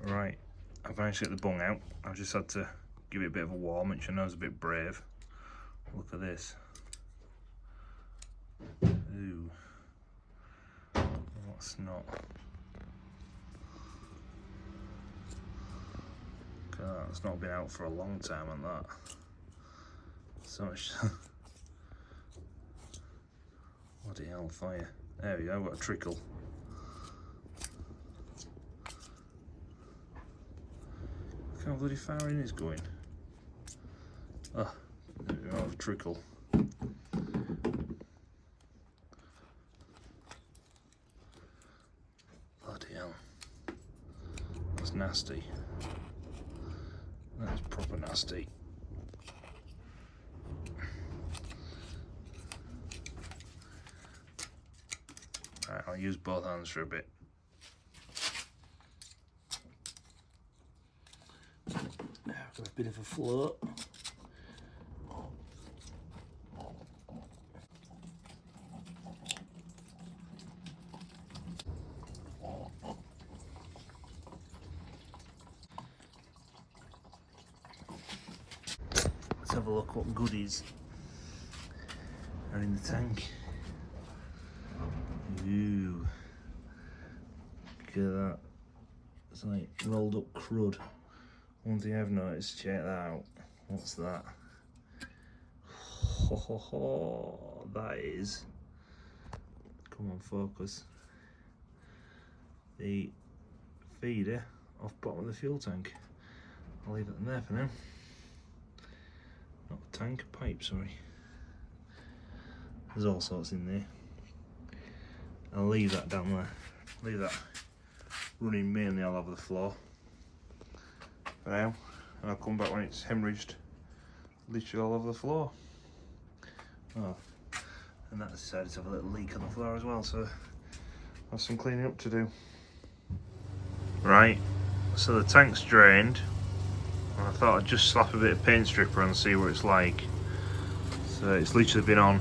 Right, I've managed to get the bung out. I've just had to give it a bit of a warm, which I know is a bit brave. Look at this. Ooh. That's not. God, it's not been out for a long time on that. So much. Bloody hell, fire. There we go, I've got a trickle. Look how bloody far in it's going. Ah, there we go, a trickle. Bloody hell. That's nasty. That's proper nasty. Right, I'll use both hands for a bit. Now I've got a bit of a float. Let's have a look what goodies are in the tank. Ooh, look at that. It's like rolled up crud. One thing I've noticed, check that out. What's that? Ho ho ho, that is. Come on, focus. The feeder off bottom of the fuel tank. I'll leave it in there for now. Not a tank, a pipe, sorry. There's all sorts in there. I'll leave that down there. Leave that running mainly all over the floor for now, and I'll come back when it's hemorrhaged literally all over the floor. Oh, and that decided to have a little leak on the floor as well, so I've some cleaning up to do. Right, so the tank's drained, and I thought I'd just slap a bit of paint stripper and see what it's like. So it's literally been on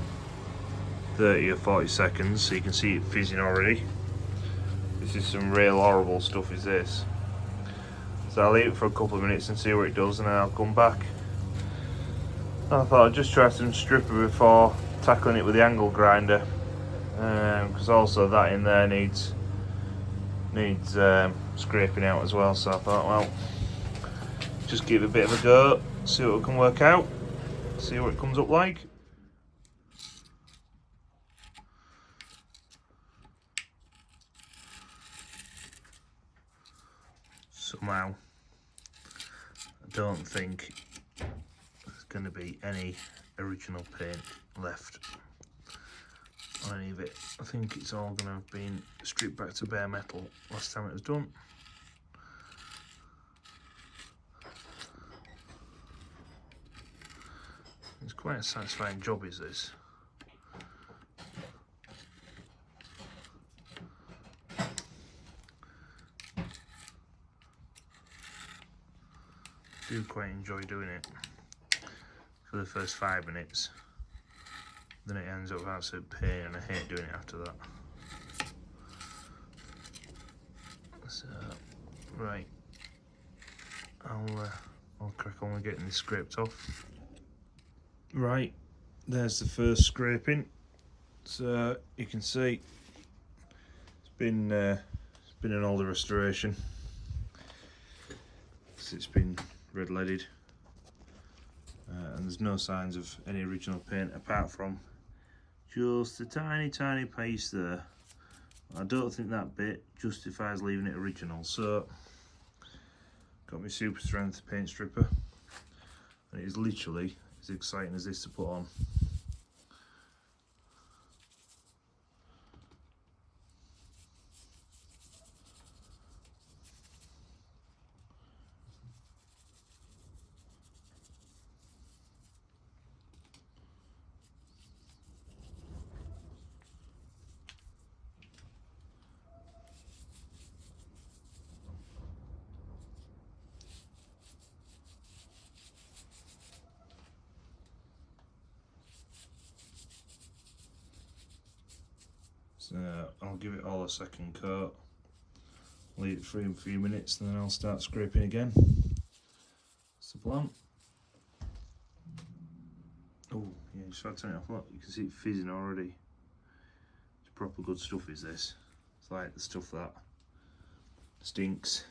30 or 40 seconds, so you can see it fizzing already. This is some real horrible stuff, is this. So I'll leave it for a couple of minutes and see what it does, and then I'll come back. I thought I'd just try some stripper before tackling it with the angle grinder, because also that in there needs scraping out as well. So I thought, well, just give it a bit of a go, see what we can work out, see what it comes up like. Somehow, I don't think there's going to be any original paint left on any of it. I think it's all going to have been stripped back to bare metal last time it was done. It's quite a satisfying job, is this? I do quite enjoy doing it for the first 5 minutes, then it ends up with absolute pain and I hate doing it after that. So, right, I'll crack on with getting this scraped off. Right, there's the first scraping. So you can see it's been an older restoration. So it's been red leaded, and there's no signs of any original paint apart from just a tiny piece there. I don't think that bit justifies leaving it original, so got my super strength paint stripper, and it is literally as exciting as this to put on. So I'll give it all a second coat leave it for a few minutes, and then I'll start scraping again. That's the plan. Oh yeah, just try to turn it off. Look, you can see it fizzing already. It's proper good stuff, is this? It's like the stuff that stinks,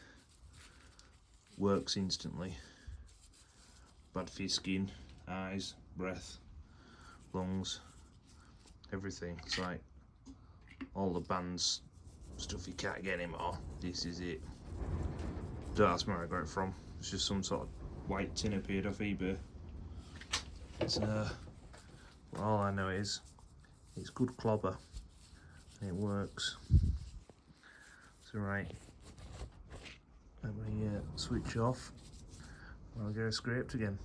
works instantly. Bad for your skin, eyes, breath, lungs, everything. It's like all the bands, stuff you can't get anymore. This is it. Don't ask me where I got it from. It's just some sort of white tin appeared off eBay. It's well, all I know is it's good clobber and it works. So right, let me switch off and I'll get it scraped again.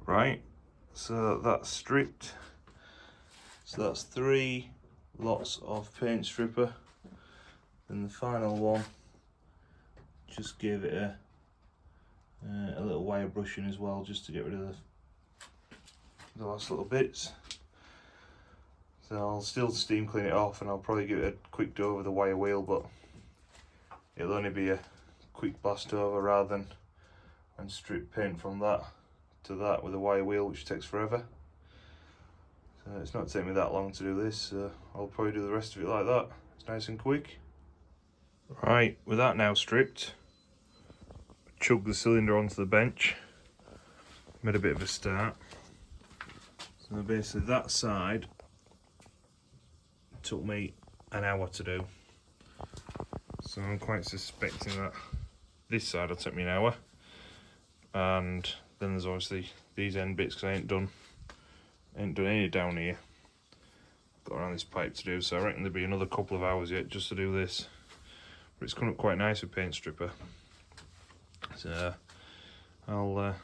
Right, so that's stripped. So that's 3 lots of paint stripper. And the final one, just gave it a little wire brushing as well, just to get rid of the last little bits. So I'll still steam clean it off, and I'll probably give it a quick do over the wire wheel, but it'll only be a quick blast over rather than strip paint from that to that with a wire wheel, which takes forever. So it's not taking me that long to do this, so I'll probably do the rest of it like that. It's nice and quick. Right, with that now stripped, chug the cylinder onto the bench. Made a bit of a start. So basically that side took me an hour to do. So I'm quite suspecting that this side will take me an hour. And then there's obviously these end bits, because I ain't done any down here. Got around this pipe to do, so I reckon there'll be another couple of hours yet just to do this. But it's coming up quite nice with paint stripper. So I'll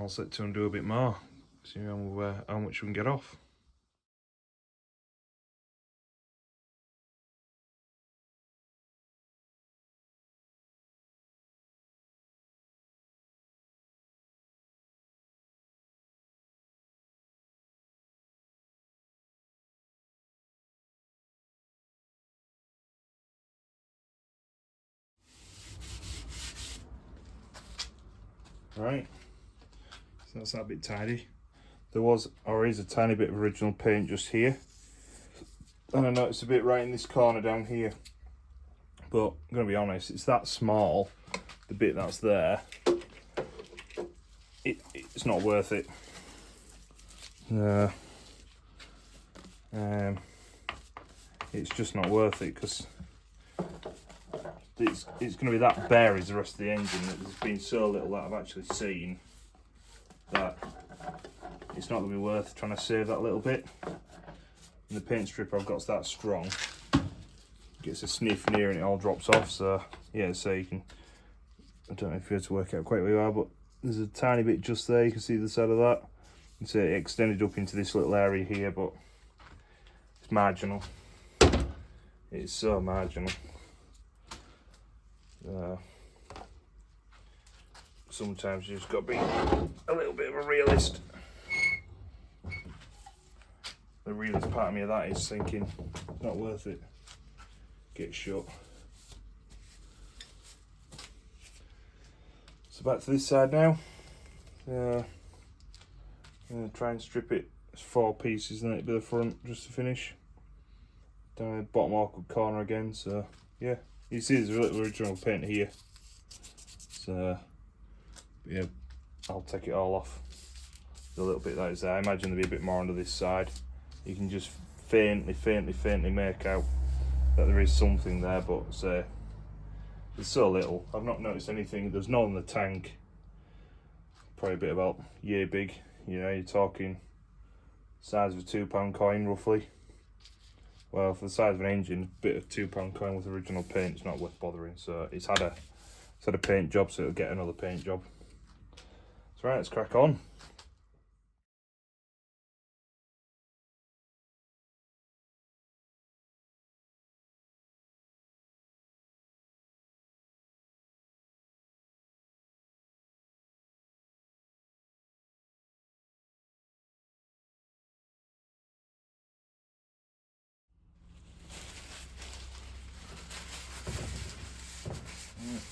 set to and do a bit more. See how much we can get off. Right, so that's that bit tidy. There was, or is, a tiny bit of original paint just here. And I noticed a bit right in this corner down here. But I'm going to be honest, it's that small, the bit that's there, it's not worth it. It's just not worth it, because it's going to be that bare as the rest of the engine, that there's been so little that I've actually seen that it's not going to be worth trying to save that little bit. And the paint stripper I've got's that strong, gets a sniff near and it all drops off. So yeah, so you can, I don't know if you have to work out quite where you are, but there's a tiny bit just there, you can see the side of that. You can see it extended up into this little area here, but it's marginal. It's so marginal. Sometimes you just got to be a little bit of a realist. The realist part of me of that is thinking, not worth it. Get shut. So back to this side now. I'm going to try and strip it as 4 pieces and then it'll be the front just to finish. Down the bottom awkward corner again, so yeah. You see there's a little original paint here. So yeah, I'll take it all off. The little bit that is there, I imagine there'll be a bit more under this side. You can just faintly make out that there is something there, but say there's so little. I've not noticed anything. There's none in the tank. Probably a bit about yay big. You know, you're talking size of a £2 coin roughly. Well, for the size of an engine, a bit of £2 coin with original paint is not worth bothering. So it's had a paint job, so it'll get another paint job. So right, let's crack on.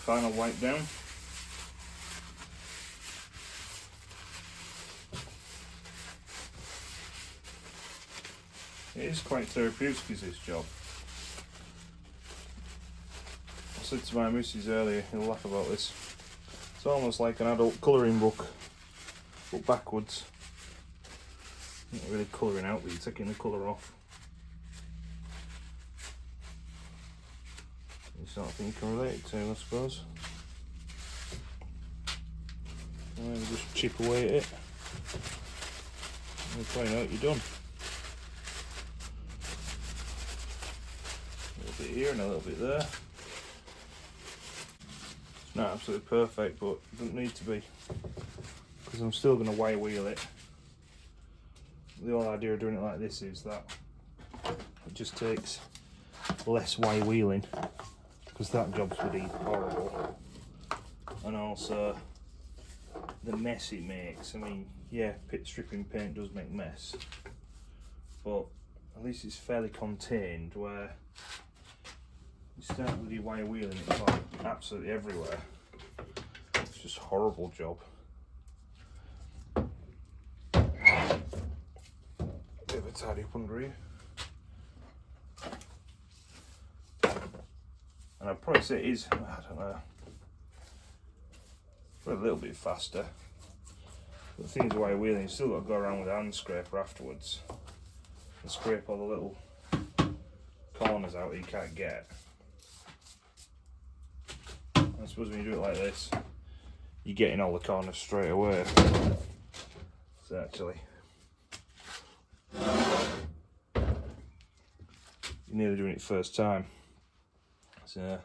final wipe down. It is quite therapeutic, is this job. I said to my missus earlier, he'll laugh about this. It's almost like an adult colouring book, but backwards. Not really colouring out, but you're taking the colour off. It's sort of thing you can relate to, I suppose. And then just chip away at it. And find out you're done. A little bit here and a little bit there. It's not absolutely perfect, but it doesn't need to be, because I'm still going to wire wheel it. The whole idea of doing it like this is that it just takes less wire wheeling, because that job's pretty horrible. And also the mess it makes. I mean, yeah, pit stripping paint does make mess, but at least it's fairly contained, where you start with your wire wheeling, it's like absolutely everywhere. It's just a horrible job. Bit of a tidy up under here. And I'd probably say it is, I don't know, probably a little bit faster. But the thing is, wire wheeling, you've still got to go around with a hand scraper afterwards and scrape all the little corners out that you can't get. I suppose when you do it like this, you're getting all the corners straight away. So actually, you're nearly doing it first time. So,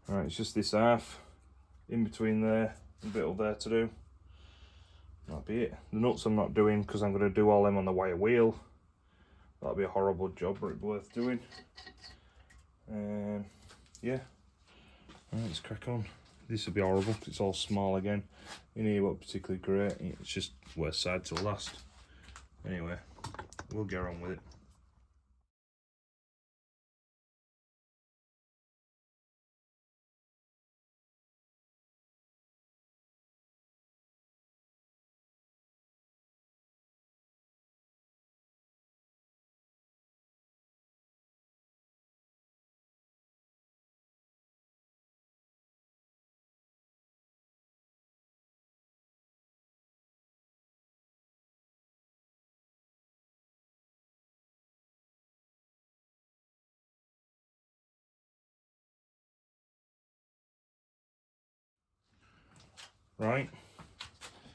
right, it's just this half in between there, a bit up there to do. That'll be it. The nuts I'm not doing, because I'm going to do all them on the wire wheel. That'll be a horrible job, but it's worth doing. Yeah. Right, let's crack on. This will be horrible because it's all small again. In here won't particularly great. It's just worst side to last. Anyway, we'll get on with it. Right,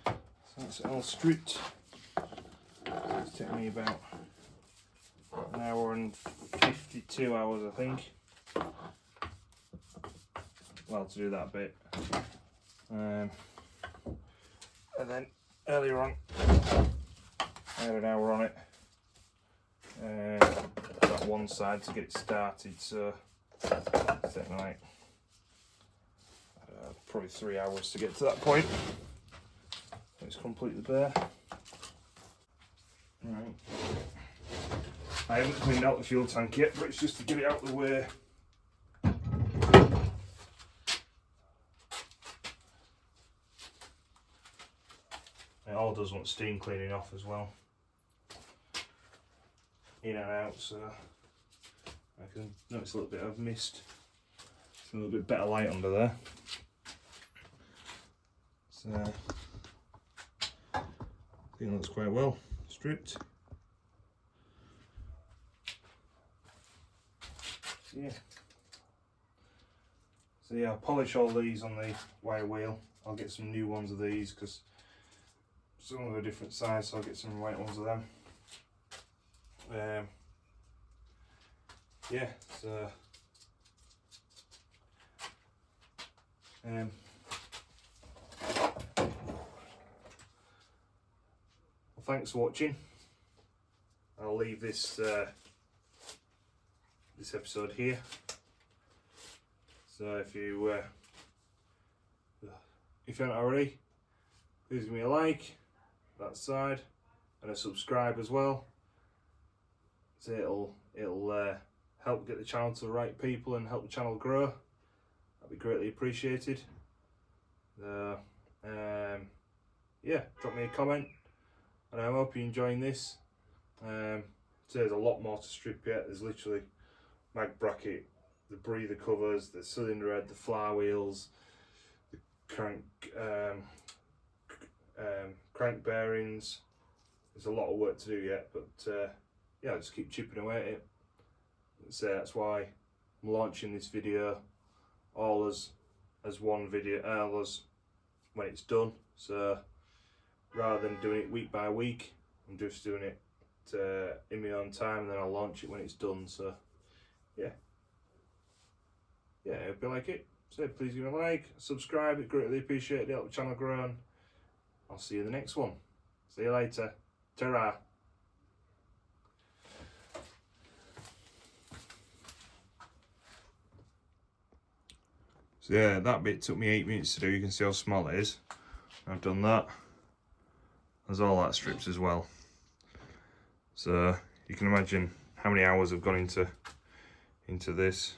so that's it all stripped. It's taken me about an hour and 52 hours, I think. Well, to do that bit. And then earlier on, I had an hour on it. That one side to get it started, so it's taken like probably 3 hours to get to that point. It's completely bare. Right. I haven't cleaned out the fuel tank yet, but it's just to get it out of the way. It all does want steam cleaning off as well. In and out, so I can notice a little bit of mist. It's a little bit better light under there. So I think it looks quite well stripped. So yeah, I'll polish all these on the wire wheel. I'll get some new ones of these because some of them are different size, so I'll get some white ones of them. Yeah, so well, thanks for watching. I'll leave this this episode here. So if you haven't already, please give me a like that side and a subscribe as well. So it'll help get the channel to the right people and help the channel grow. that'd be greatly appreciated. Yeah, drop me a comment, and I hope you're enjoying this. So there's a lot more to strip yet. There's literally mag bracket, the breather covers, the cylinder head, the flywheels, the crank bearings. There's a lot of work to do yet, but yeah, I'll just keep chipping away at it. So that's why I'm launching this video all as one video, all as when it's done. So rather than doing it week by week, I'm just doing it in my own time, and then I'll launch it when it's done. So yeah, I hope you like it. So please give me a like, subscribe, it greatly appreciated, it help the channel grow. I'll see you in the next one. See you later. Tarra. So yeah, that bit took me 8 minutes to do. You can see how small it is. I've done that. There's all that strips as well. So you can imagine how many hours have gone into this.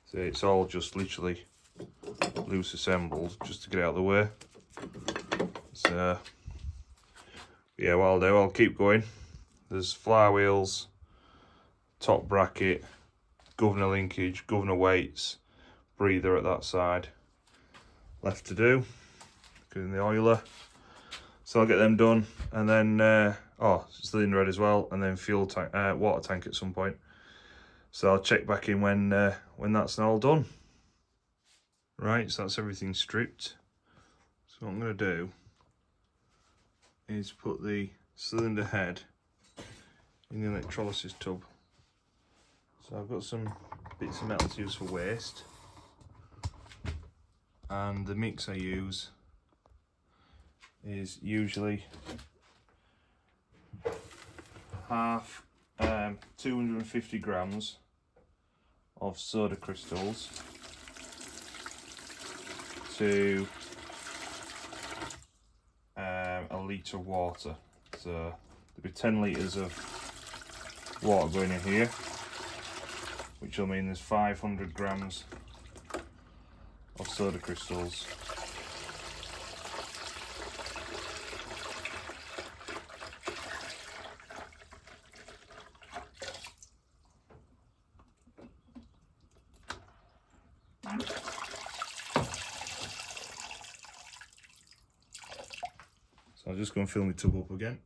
So it's all just literally loose assembled just to get it out of the way. So yeah, what I'll keep going. There's flywheels, top bracket, governor linkage, governor weights, breather at that side left to do, including the oiler. So I'll get them done, and then cylinder head as well, and then fuel tank, water tank at some point. So I'll check back in when that's all done. Right, so that's everything stripped. So what I'm going to do is put the cylinder head in the electrolysis tub. So I've got some bits of metal to use for waste, and the mix I use is usually half 250 grams of soda crystals to a litre of water. So there'll be 10 litres of water going in here, which will mean there's 500 grams of soda crystals. So I'm just going to fill my tub up again.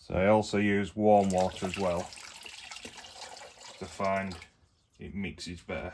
So I also use warm water as well to find it mixes better.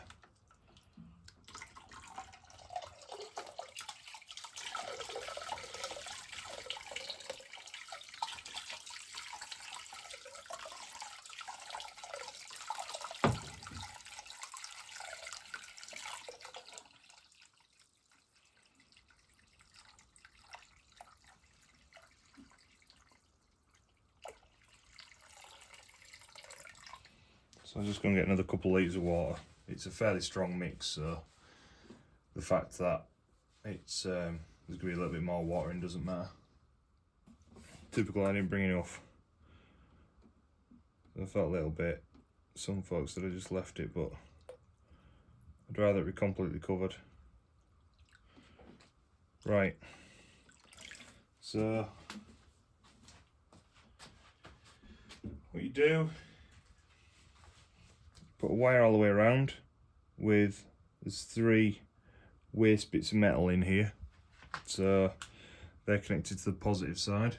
So I'm just going to get another couple of litres of water. It's a fairly strong mix, so the fact that it's there's going to be a little bit more water in doesn't matter. Typical, I didn't bring enough. I felt a little bit. Some folks that have just left it, but I'd rather it be completely covered. Right. So what you do, put a wire all the way around with, there's 3 waste bits of metal in here, so they're connected to the positive side.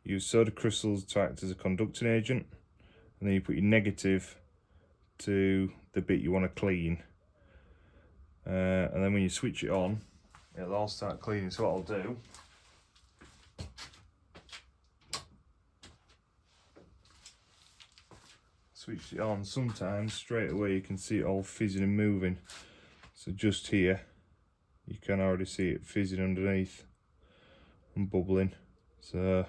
Use soda crystals to act as a conducting agent, and then you put your negative to the bit you want to clean, and then when you switch it on, it'll all start cleaning. So what I'll do, switch it on, sometimes straight away you can see it all fizzing and moving. So just here you can already see it fizzing underneath and bubbling. So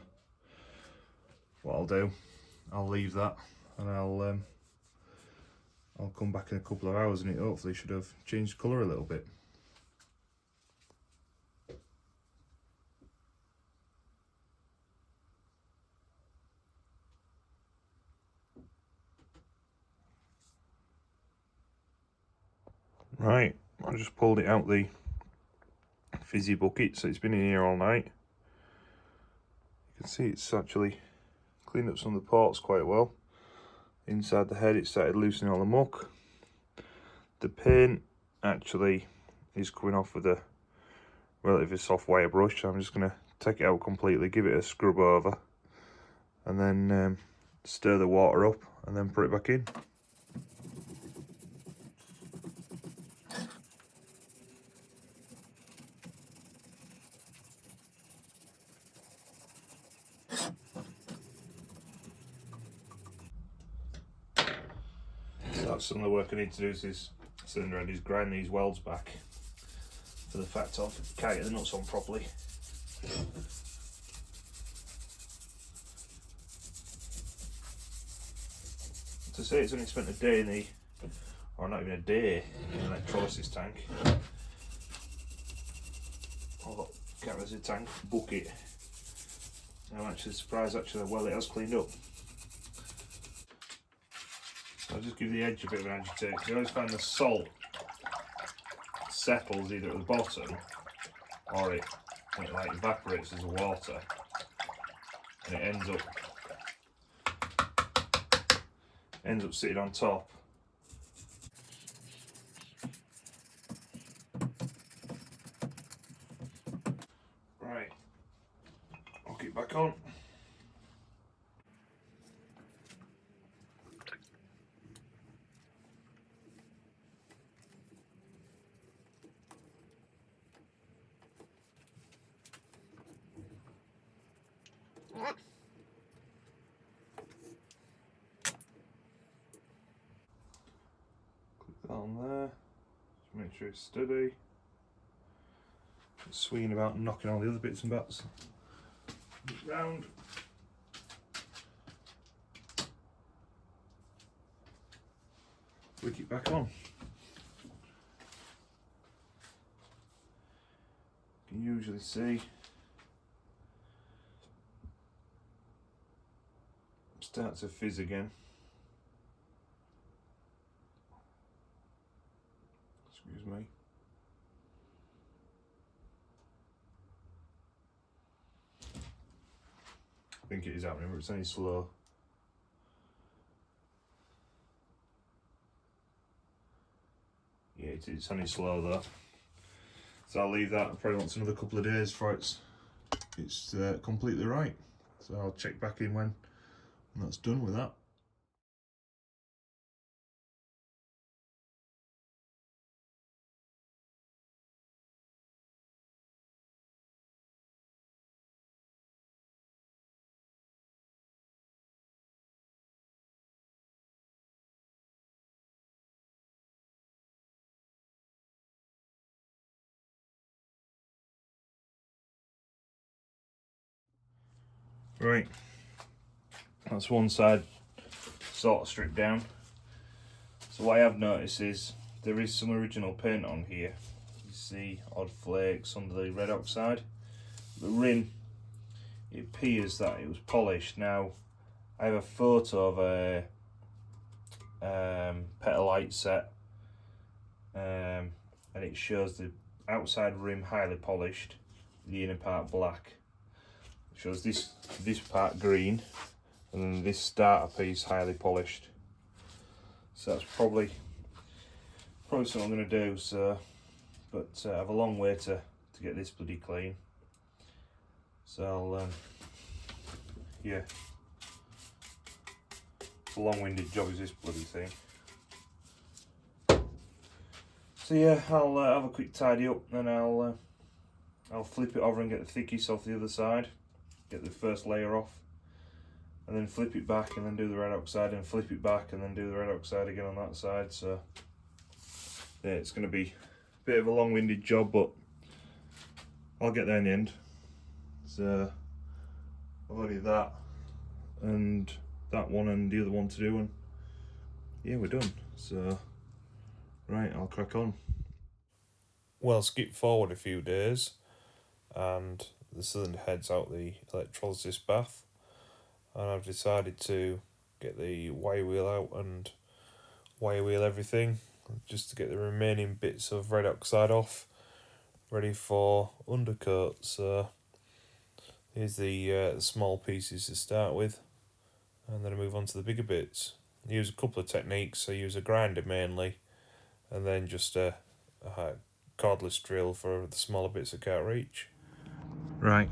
what I'll do, I'll leave that, and I'll come back in a couple of hours and it hopefully should have changed colour a little bit. Right, I just pulled it out the fizzy bucket, so it's been in here all night. You can see it's actually cleaned up some of the ports quite well. Inside the head it started loosening all the muck. The paint actually is coming off with a relatively soft wire brush, so I'm just going to take it out completely, give it a scrub over, and then stir the water up and then put it back in. So that's some of the work I need to do to this cylinder head, is grind these welds back for the fact off. Can't get the nuts on properly. To say it's only spent a day in the, or not even a day, in the electrolysis tank. Or can't resist tank bucket. I'm actually surprised how well it has cleaned up. I'll just give the edge a bit of an agitate, because I always find the salt settles either at the bottom or it like evaporates as the water, and it ends up sitting on top. Right, I'll get back on. Click that on there, just make sure it's steady. It's swinging about and knocking all the other bits and bats round. Flick it back on. You can usually see start to fizz again. Excuse me. I think it is happening, but it's only slow. Yeah, it's only slow though. So I'll leave that. I probably want another couple of days before it's completely right. So I'll check back in when that's done with that. Right, that's one side sort of stripped down. So what I have noticed is there is some original paint on here. You see odd flakes under the red oxide. The rim, it appears that it was polished. Now I have a photo of a petalite set, and it shows the outside rim highly polished, the inner part black. It shows this part green, and then this starter piece highly polished. So that's probably something I'm going to do. So, but I have a long way to get this bloody clean. So I'll yeah, it's a long-winded job is this bloody thing. So yeah, I'll have a quick tidy up, and I'll flip it over and get the thickest off the other side, get the first layer off, and then flip it back and then do the red oxide, and flip it back and then do the red oxide again on that side. So yeah, it's going to be a bit of a long-winded job, but I'll get there in the end. So I've only that and that one and the other one to do, and yeah, we're done. So right, I'll crack on. Well, skip forward a few days and the cylinder heads out the electrolysis bath, and I've decided to get the wire wheel out and wire wheel everything. just to get the remaining bits of red oxide off, ready for undercoat. So here's the small pieces to start with, and then I move on to the bigger bits. I use a couple of techniques. I use a grinder mainly, and then just a cordless drill for the smaller bits I can't reach. Right,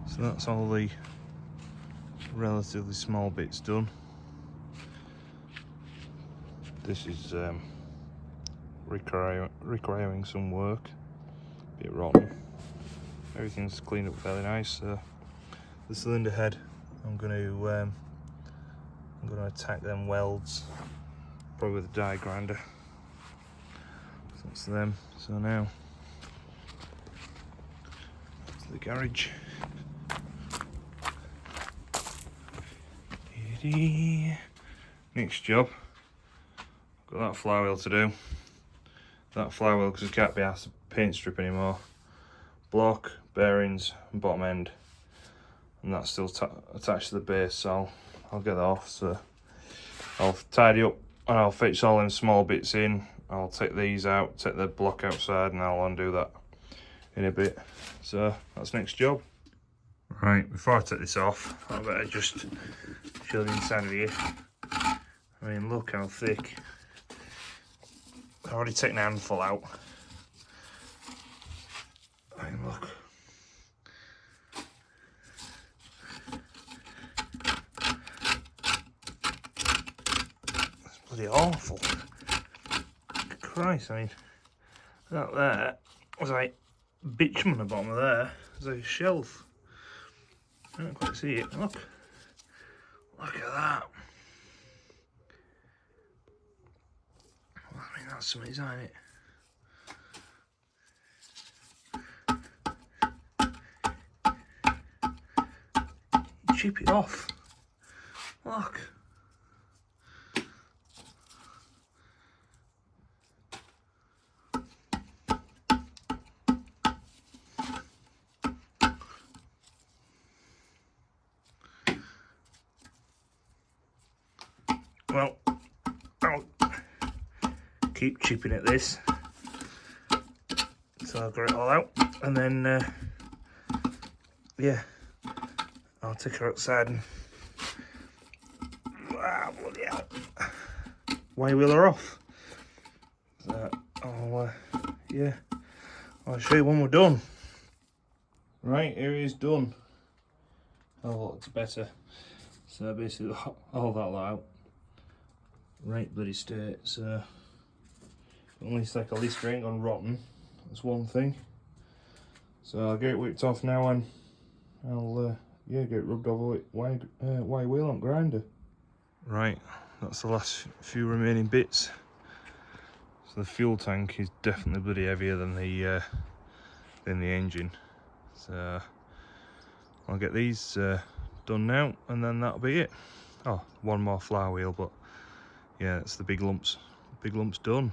so that's all the relatively small bits done. This is requiring some work, a bit rotten. Everything's cleaned up fairly nice. The cylinder head, I'm going to attack them welds, probably with a die grinder. So that's them. So now to the garage. Next job, got that flywheel to do. That flywheel, because it can't be asked to paint strip anymore. Block, bearings, and bottom end, and that's still attached to the base. So I'll get that off. So I'll tidy up and I'll fix all them small bits in. I'll take these out, take the block outside, and I'll undo that in a bit. So that's next job. Right, before I take this off, I better just show the inside of here. I mean, look how thick. I've already taken a handful out. I mean, look. That's bloody awful. Christ, I mean, that there was like bitumen at the bottom of there. There's like a shelf. I don't quite see it. Look. Look at that. Well, I mean, that's some design, it. Chip it off. Look. Well, I'll keep chipping at this until I've got it all out, and then yeah, I'll take her outside and bloody hell, wire wheel her off. So yeah, I'll show you when we're done. Right, here it is done. Oh, looks better. So basically, all that lot out. Right bloody state. So at least like a least ain't gone rotten. That's one thing. So I'll get it whipped off now, and I'll yeah, get it rubbed over with wide wheel on grinder. Right, that's the last few remaining bits. So the fuel tank is definitely bloody heavier than the engine. So I'll get these done now, and then that'll be it. Oh, one more flywheel, but yeah, it's the big lumps done.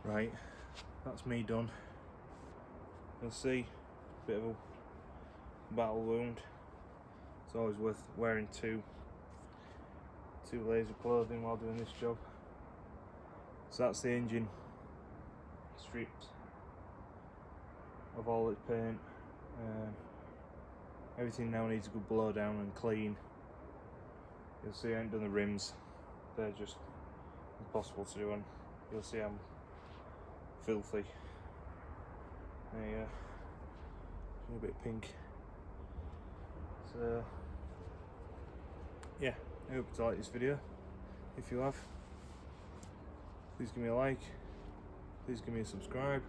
Right, that's me done. You'll see a bit of a battle wound. It's always worth wearing two layers of clothing while doing this job. So that's the engine stripped of all its paint. Everything now needs a good blow down and clean. You'll see I ain't done the rims. They're just impossible to do, and you'll see I'm filthy. a bit pink. So yeah, I hope you like this video. If you have, please give me a like, please give me a subscribe,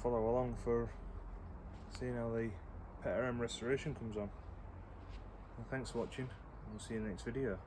follow along for seeing how the pet RM restoration comes on. Well, thanks for watching, and we'll see you in the next video.